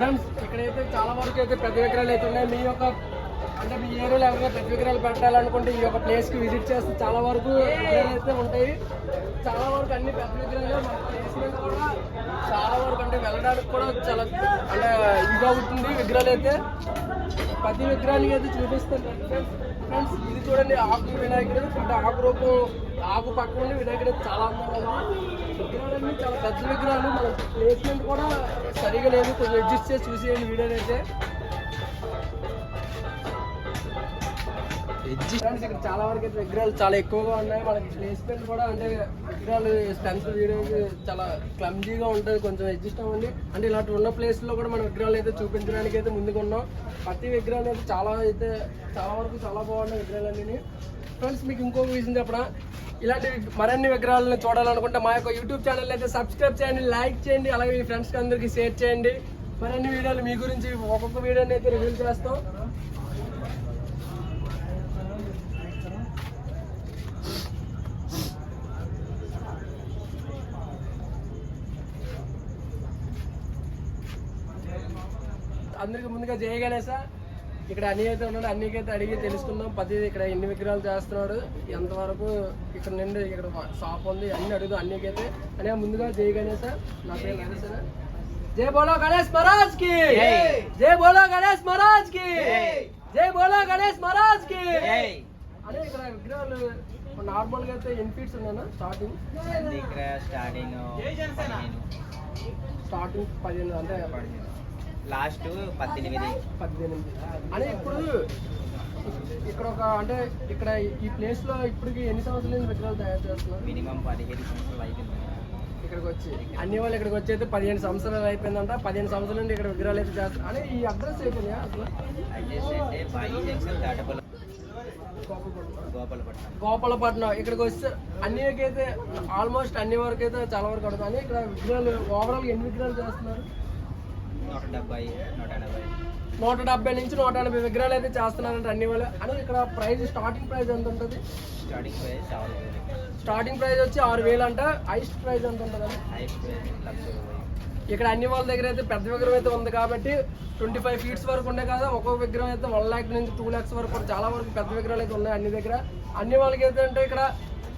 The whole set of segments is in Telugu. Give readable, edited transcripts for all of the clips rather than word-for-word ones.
ఫ్రెండ్స్ ఇక్కడైతే చాలా వరకు అయితే పెద్ద విగ్రహాలు అయితే ఉన్నాయి. మీ యొక్క అంటే మీ ఏరియాలో ఎవరైనా పెద్ద విగ్రహాలు పెట్టాలనుకుంటే ఈ యొక్క ప్లేస్కి విజిట్ చేస్తే చాలా వరకు విగ్రహాలు అయితే ఉంటాయి. చాలా వరకు అన్ని పెద్ద విగ్రహాలు మన ప్లేస్మెంట్ కూడా చాలా వరకు అంటే వెళ్ళడానికి కూడా చాలా అంటే ఇదిగా ఉంటుంది. విగ్రహాలు అయితే ప్రతి విగ్రహానికి అయితే చూపిస్తాను ఫ్రెండ్స్. ఇది చూడండి ఆకు వినాయకుడు అంటే ఆకు పక్క నుండి వినాయకుడు చాలా అందంగా విగ్రహాలన్నీ చాలా పెద్ద విగ్రహాలు. మన ప్లేస్మెంట్ కూడా సరిగా లేదు, కొంచెం అడ్జస్ట్ చేసి చూసేయండి వీడియోని అయితే. ఫ్రెండ్స్ ఇక్కడ చాలా వరకు అయితే విగ్రహాలు చాలా ఎక్కువగా ఉన్నాయి. మనకి ప్లేస్మెంట్ కూడా అంటే విగ్రహాలు స్ట్రెంత్ వీడియోకి చాలా క్లమ్జీగా ఉంటుంది, కొంచెం అడ్జస్ట్ అవ్వండి. అంటే ఇలాంటి ఉన్న ప్లేస్లో కూడా మన విగ్రహాలు అయితే చూపించడానికి అయితే ముందుకు ఉన్నాం. ప్రతి విగ్రహాలు అయితే చాలా వరకు చాలా బాగున్నాయి విగ్రహాలన్నీ. ఫ్రెండ్స్ మీకు ఇంకొక విషయం చెప్పడం, ఇలాంటి మరిన్ని విగ్రహాలను చూడాలనుకుంటే మా యొక్క యూట్యూబ్ ఛానల్ అయితే సబ్స్క్రైబ్ చేయండి, లైక్ చేయండి, అలాగే మీ ఫ్రెండ్స్కి అందరికీ షేర్ చేయండి. మరిన్ని వీడియోలు మీ గురించి ఒక్కొక్క వీడియోని అయితే రివ్యూ చేస్తాం. అందరికి ముందుగా జయ గణేశ. ఇక్కడ అన్ని అయితే ఉన్నాడు, అన్నికైతే అడిగి తెలుసుకుందాం. ఇక్కడ ఎన్ని విగ్రహాలు చేస్తున్నాడు, ఎంతవరకు ఇక్కడ నుండి ఇక్కడ షాప్ ఉంది అన్ని అడుగుదాం అన్నికైతే. అనే ముందుగా జయ గణేశ. నా పేరు గణేశ. జై బోలో గణేష్ మహారాజ్ కి, జై బోలో గణేష్ మహారాజ్ కి, జై బోలో గణేష్ మహారాజ్ కి. అదే ఇక్కడ విగ్రహాలు నార్మల్ గా అయితే ఎన్ని ఫీట్స్ ఉన్నాయా స్టార్టింగ్? స్టార్టింగ్ 15 అంటే లాస్ట్ 18. అని ఇప్పుడు ఇక్కడ ఒక అంటే ఇక్కడ ఈ ప్లేస్ లో ఇప్పటికి ఎన్ని సంవత్సరాల నుంచి విగ్రహాలు తయారు చేస్తున్నారు? మినిమం 15 సంవత్సరాలు అయిపోయింది ఇక్కడికి వచ్చి. అన్ని వాళ్ళు ఇక్కడికి వచ్చి అయితే 15 సంవత్సరాలు అయిపోయిందంట. 15 సంవత్సరాల నుండి ఇక్కడ విగ్రహాలు అయితే చేస్తారు. అని ఈ అడ్రస్ అయిపోయింది అసలు గోపాలపట్నం. ఇక్కడికి వస్తే అన్నికైతే ఆల్మోస్ట్ అన్ని వరకు అయితే చాలా వరకు అడుగుతాం. అని ఇక్కడ విగ్రహాలు ఓవరాల్ ఎన్ని విగ్రహాలు చేస్తున్నారు? 170 నుంచి 180 విగ్రహాలు అయితే చేస్తున్నారంటే అన్ని వాళ్ళు. అని ఇక్కడ ప్రైస్ స్టార్టింగ్ ప్రైస్ ఎంత ఉంటుంది? స్టార్టింగ్ ప్రైస్ వచ్చి 6,000 అంట. హైయెస్ట్ ప్రైస్ ఎంత ఉంటుంది? ఇక్కడ అన్ని వాళ్ళ దగ్గర అయితే పెద్ద విగ్రహం అయితే ఉంది కాబట్టి 25 ఫీట్స్ వరకు ఉండే కదా. ఒక్కొక్క విగ్రహం అయితే 1 lakh నుంచి 2 lakhs వరకు చాలా వరకు పెద్ద విగ్రహాలు అయితే ఉన్నాయి అన్ని దగ్గర. అన్ని వాళ్ళకి అయితే అంటే ఇక్కడ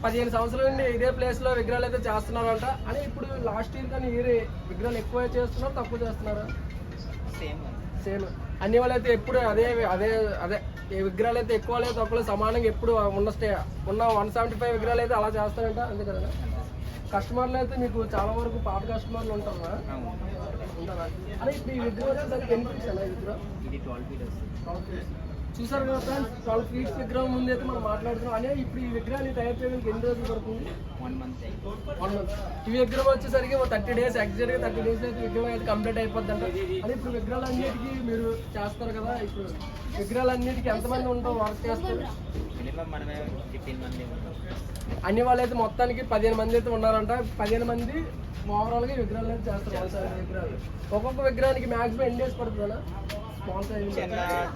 15 సంవత్సరాల నుండి ఇదే ప్లేస్ లో విగ్రహాలు అయితే చేస్తున్నారంట. అని ఇప్పుడు లాస్ట్ ఇయర్ కానీ ఇయర్ విగ్రహాలు ఎక్కువ చేస్తున్నారు తక్కువ చేస్తున్నారు? సేమ్. అన్ని వాళ్ళు అయితే ఎప్పుడు అదే విగ్రహాలు అయితే ఎక్కువ లేదు తక్కువ సమానంగా ఎప్పుడు ఉన్న 175 విగ్రహాలు అయితే అలా చేస్తారంట. అంతే కదా. కస్టమర్లు అయితే మీకు చాలా వరకు పాత కస్టమర్లు ఉంటారా? అదే ఇప్పుడు ఈ విగ్రహం దానికి ఎన్ని ఫీట్స్ అన్న విగ్రహం? చూసారు కదా ఫ్రెండ్స్, 12 ఫీట్స్ విగ్రహం ముందు అయితే మనం మాట్లాడుతున్నాం. అనే ఇప్పుడు ఈ విగ్రహాన్ని తయారు చేయడానికి ఎన్ని రోజులు పడుతుంది? 1 month. ఈ విగ్రహం వచ్చేసరికి 30 days, ఎగ్జాక్ట్గా 30 days అయితే విగ్రహం అయితే కంప్లీట్ అయిపోద్ది అంట. అని ఇప్పుడు విగ్రహాలన్నిటికీ మీరు చేస్తారు కదా, ఇప్పుడు విగ్రహాలన్నిటికీ ఎంతమంది ఉంటాం వర్క్ చేస్తారు? అన్ని వాళ్ళు అయితే మొత్తానికి 15 మంది అయితే ఉన్నారంట. 15 మంది ఓవరాల్గా విగ్రహాలు అయితే చేస్తారు. విగ్రహాలు ఒక్కొక్క విగ్రహానికి మాక్సిమం ఎన్ని డేస్ పడుతుందా?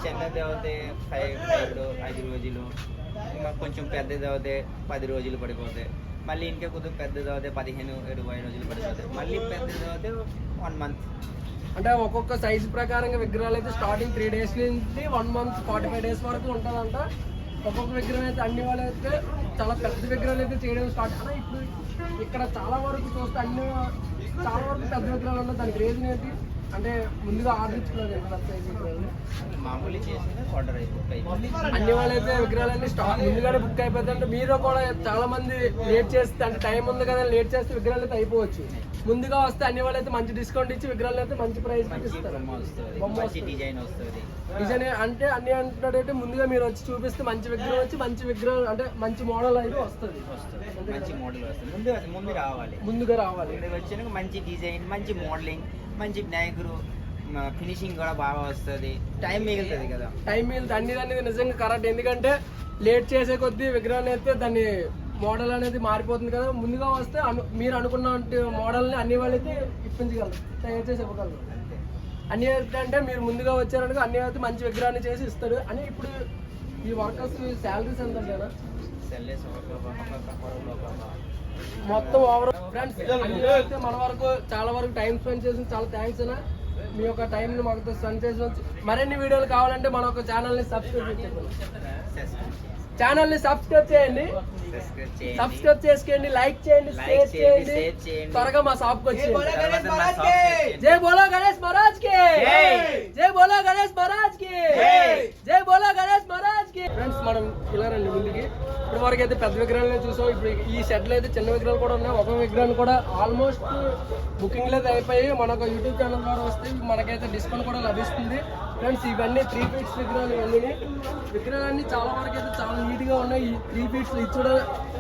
చిన్నది అవుతే 5 రోజులు, ఇంకా కొంచెం పెద్దది అవుతే 10 రోజులు పడిపోతాయి. మళ్ళీ ఇంకా కొద్దిగా పెద్దది అవుతే 15-20 రోజులు పడిపోతాయి. మళ్ళీ పెద్దది అవుతే 1 month. అంటే ఒక్కొక్క సైజు ప్రకారంగా విగ్రహాలు అయితే స్టార్టింగ్ 3 days నుంచి 1 month 45 days వరకు ఉంటుందంట. ఒక్కొక్క విగ్రహం అయితే అన్ని వాళ్ళు అయితే చాలా పెద్ద విగ్రహాలు అయితే చేయడం స్టార్ట్. అంటే ఇప్పుడు ఇక్కడ చాలా వరకు చూస్తే చాలా వరకు పెద్ద విగ్రహాలు ఉన్నాయి. దానికి రీజన్ ఏంటి అంటే ముందుగా ఆర్డర్ ఇచ్చుకున్నారు మామూలు చేసిన ఆర్డర్ అయిపోయి అన్ని వాళ్ళైతే విగ్రహాలన్నీ స్టాక్ ముందుగానే బుక్ అయిపోతుంది. అంటే మీరు కూడా చాలా మంది లేట్ చేస్తే అంటే టైం ఉంది కదా లేట్ చేస్తే విగ్రహాలు అయితే అయిపోవచ్చు. ముందుగా వస్తే అన్ని వాళ్ళు అయితే మంచి డిస్కౌంట్ ఇచ్చి విగ్రహాలు అయితే మంచి ప్రైస్ ఇస్తారు. డిజైన్ వస్తుంది. డిజైన్ అంటే అన్ని అంటున్నాడంటే ముందుగా మీరు వచ్చి చూపిస్తే మంచి విగ్రహం వచ్చి మంచి విగ్రహం అంటే మంచి మోడల్ అయితే వస్తుంది. మంచి మోడల్ వస్తుంది. ముందుగా రావాలి. వచ్చిన మంచి డిజైన్, మంచి మోడలింగ్, మంచి వినాయకుడు ఫినిషింగ్ కూడా బాగా వస్తుంది. టైం మిగులుతుంది కదా. టైం మిగులుతుంది అనేది నిజంగా కరెక్ట్. ఎందుకంటే లేట్ చేసే కొద్దీ విగ్రహాన్ని అయితే దాన్ని మోడల్ అనేది మారిపోతుంది కదా. ముందుగా వస్తే మీరు అనుకున్న మోడల్ని అన్ని వాళ్ళు అయితే ఇప్పించగలరు, తయారు చేసి ఇవ్వగలరు. అన్ని అంటే మీరు ముందుగా వచ్చారనుకో అన్ని అయితే మంచి విగ్రహాన్ని చేసి ఇస్తారు. అని ఇప్పుడు ఈ వర్కర్స్ శాలరీస్ ఎంత అంటేనా? మొత్తం ఓవర్ ఫ్రెండ్స్ మన వరకు చాలా వరకు టైం స్పెండ్ చేసి చాలా థ్యాంక్స్ అన్న. మీ యొక్క టైంని మాకు స్పెండ్ చేసి మరిన్ని వీడియోలు కావాలంటే మన ఒక ఛానల్ని సబ్స్క్రైబ్ చేయండి. సబ్స్క్రైబ్ చేసుకోండి, లైక్ చేయండి, షేర్ చేయండి. త్వరగా మా షాప్ కి వచ్చి జై బోలో గణేష్ మహారాజ్ కి, జై బోలో గణేష్ మహారాజ్ కి, జై బోలో గణేష్ మహారాజ్ కి. ఫ్రెండ్స్ మనం ఇలా రండి ముందుకి. ఇప్పుడు వరకు అయితే పెద్ద విగ్రహాలు చూసాం. ఇప్పుడు ఈ సెట్ లో అయితే చిన్న విగ్రహాలు కూడా ఉన్నాయి. ఒక విగ్రహం కూడా ఆల్మోస్ట్ బుకింగ్ అయితే అయిపోయి మనకు యూట్యూబ్ ఛానల్ ద్వారా వస్తే మనకైతే డిస్కౌంట్ కూడా లభిస్తుంది. ఫ్రెండ్స్ ఇవన్నీ 3 ఫీట్స్ విగ్రహాలు. ఇవన్నీ విగ్రహాలన్నీ చాలా వరకు అయితే చాలా నీట్ గా ఉన్నాయి. ఈ 3 ఫీట్స్ ఇచ్చుడ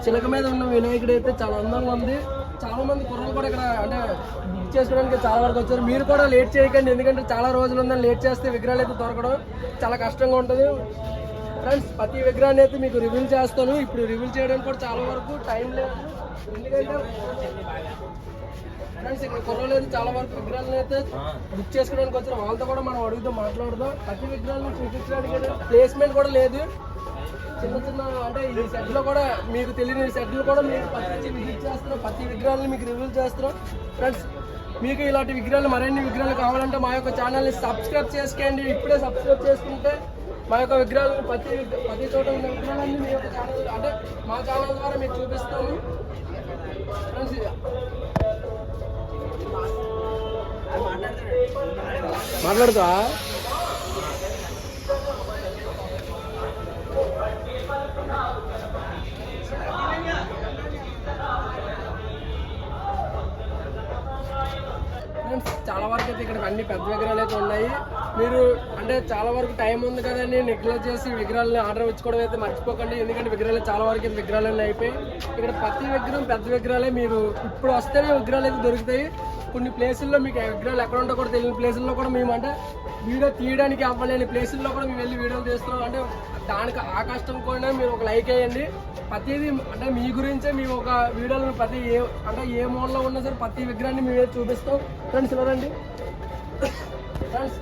చిలక మీద ఉన్న వినాయకుడు అయితే చాలా అందంగా ఉంది. చాలా మంది కుర్రలు కూడా ఇక్కడ అంటే బుక్ చేసుకోవడానికి చాలా వరకు వచ్చారు. మీరు కూడా లేట్ చేయకండి, ఎందుకంటే చాలా రోజులు ఉందని లేట్ చేస్తే విగ్రహాలు అయితే దొరకడం చాలా కష్టంగా ఉంటుంది. ఫ్రెండ్స్ ప్రతి విగ్రహాన్ని అయితే మీకు రివీల్ చేస్తాను. ఇప్పుడు రివీల్ చేయడానికి కూడా చాలా వరకు టైం లేదు, ఎందుకంటే ఫ్రెండ్స్ ఇక్కడ కుర్రలు అయితే చాలా వరకు విగ్రహాలను అయితే బుక్ చేసుకోవడానికి వచ్చారు. వాళ్ళతో కూడా మనం అడుగుతూ మాట్లాడదాం. ప్రతి విగ్రహాలను చూపించడానికి ప్లేస్మెంట్ కూడా లేదు. చిన్న చిన్న అంటే ఈ సెట్ లో కూడా మీకు తెలియని సెట్లు కూడా మీకు పత్తి విజిట్ చేస్తున్నాం. ప్రతి విగ్రహాలను మీకు రివీల్ చేస్తున్నాం. ఫ్రెండ్స్ మీకు ఇలాంటి విగ్రహాలు మరిన్ని విగ్రహాలు కావాలంటే మా యొక్క ఛానల్ని సబ్స్క్రైబ్ చేసుకోండి. ఇప్పుడే సబ్స్క్రైబ్ చేసుకుంటే మా యొక్క విగ్రహాలు ప్రతి చోట ఉన్న విగ్రహాలన్నీ మీ యొక్క ఛానల్ అంటే మా ఛానల్ ద్వారా మీకు చూపిస్తాము. ఫ్రెండ్స్ మాట్లాడుతా చాలా వరకు అయితే ఇక్కడ అన్ని పెద్ద విగ్రహాలు అయితే ఉన్నాయి. మీరు అంటే చాలా వరకు టైం ఉంది కదండి, నెగ్లెక్ట్ చేసి విగ్రహాలని ఆర్డర్ ఇచ్చుకోవడం అయితే మర్చిపోకండి. ఎందుకంటే విగ్రహాలు చాలా వరకు అయితే విగ్రహాలన్నీ అయిపోయి ఇక్కడ ప్రతి విగ్రహం పెద్ద విగ్రహాలే. మీరు ఇప్పుడు వస్తేనే విగ్రహాలు అయితే దొరుకుతాయి. కొన్ని ప్లేసుల్లో మీకు విగ్రహాలు ఎక్కడ ఉంటో కూడా తెలియని ప్లేసుల్లో కూడా మేము అంటే వీడియో తీయడానికి అవ్వలేని ప్లేసుల్లో కూడా మేము వెళ్ళి వీడియోలు తీస్తున్నాం. అంటే దానికి ఆ కష్టం కూడా మీరు ఒక లైక్ వేయండి. ప్రతిదీ అంటే మీ గురించే మేము ఒక వీడియోలో ప్రతి ఏ మూలలో ఉన్నా సరే ప్రతి విగ్రహాన్ని మేము చూపిస్తాం. ఫ్రెండ్స్ ఎవరండి ఫ్రెండ్స్